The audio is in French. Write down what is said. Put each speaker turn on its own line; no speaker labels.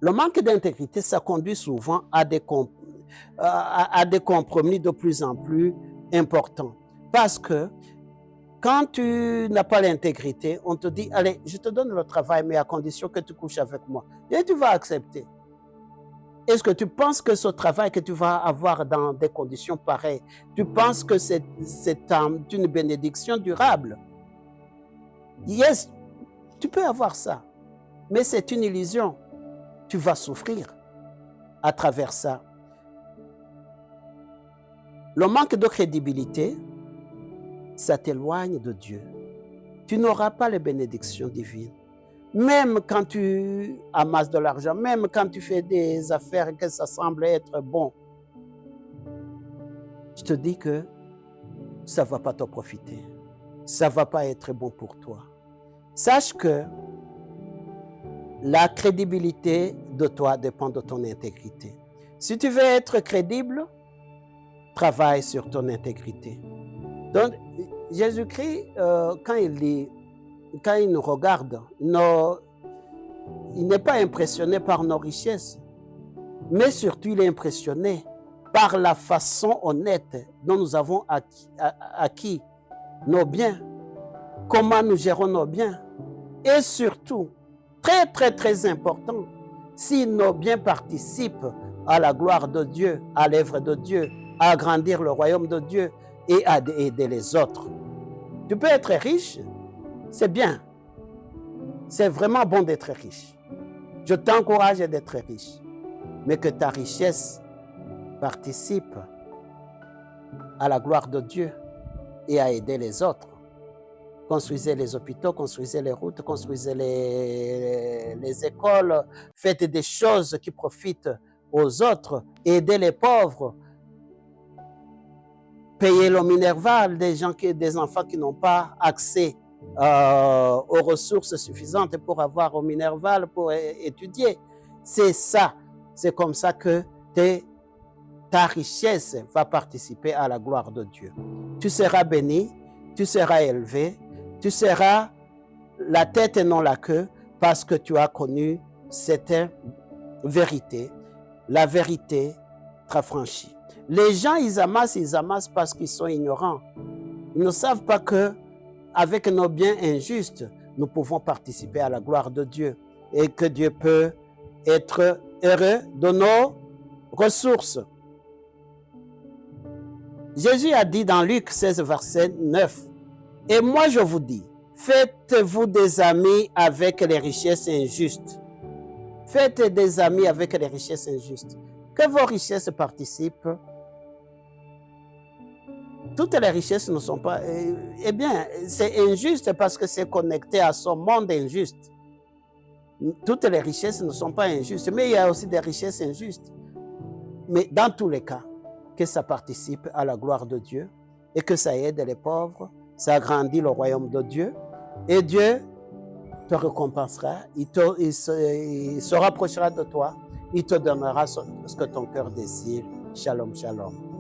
Le manque d'intégrité, ça conduit souvent à des compromis de plus en plus importants. Parce que quand tu n'as pas l'intégrité, on te dit, allez, je te donne le travail, mais à condition que tu couches avec moi. Et tu vas accepter. Est-ce que tu penses que ce travail que tu vas avoir dans des conditions pareilles, tu penses que c'est une bénédiction durable? Yes, tu peux avoir ça, mais c'est une illusion. Tu vas souffrir à travers ça. Le manque de crédibilité, ça t'éloigne de Dieu. Tu n'auras pas les bénédictions divines. Même quand tu amasses de l'argent, même quand tu fais des affaires que ça semble être bon, je te dis que ça ne va pas te profiter. Ça ne va pas être bon pour toi. Sache que la crédibilité de toi dépend de ton intégrité. Si tu veux être crédible, travaille sur ton intégrité. Donc, Jésus-Christ, quand il nous regarde, il n'est pas impressionné par nos richesses, mais surtout il est impressionné par la façon honnête dont nous avons acquis nos biens, comment nous gérons nos biens, et surtout, très très très important, si nos biens participent à la gloire de Dieu, à l'œuvre de Dieu, à agrandir le royaume de Dieu et à aider les autres. Tu peux être riche, c'est bien. C'est vraiment bon d'être riche. Je t'encourage d'être riche, mais que ta richesse participe à la gloire de Dieu et à aider les autres. Construisez les hôpitaux, construisez les routes, construisez les écoles, faites des choses qui profitent aux autres, aidez les pauvres, payez le Minerval des enfants qui n'ont pas accès aux ressources suffisantes pour avoir au Minerval pour étudier. C'est ça, c'est comme ça que ta richesse va participer à la gloire de Dieu. Tu seras béni, tu seras élevé, tu seras la tête et non la queue parce que tu as connu cette vérité. La vérité t'affranchit. Les gens, ils amassent parce qu'ils sont ignorants. Ils ne savent pas que avec nos biens injustes, nous pouvons participer à la gloire de Dieu et que Dieu peut être heureux de nos ressources. Jésus a dit dans Luc 16, verset 9, « Et moi je vous dis, faites-vous des amis avec les richesses injustes. » Faites des amis avec les richesses injustes. Que vos richesses participent. Toutes les richesses ne sont pas... Eh bien, c'est injuste parce que c'est connecté à ce monde injuste. Toutes les richesses ne sont pas injustes, mais il y a aussi des richesses injustes. Mais dans tous les cas, que ça participe à la gloire de Dieu et que ça aide les pauvres, ça agrandit le royaume de Dieu et Dieu te récompensera, il se rapprochera de toi, il te donnera ce que ton cœur désire. Shalom, shalom.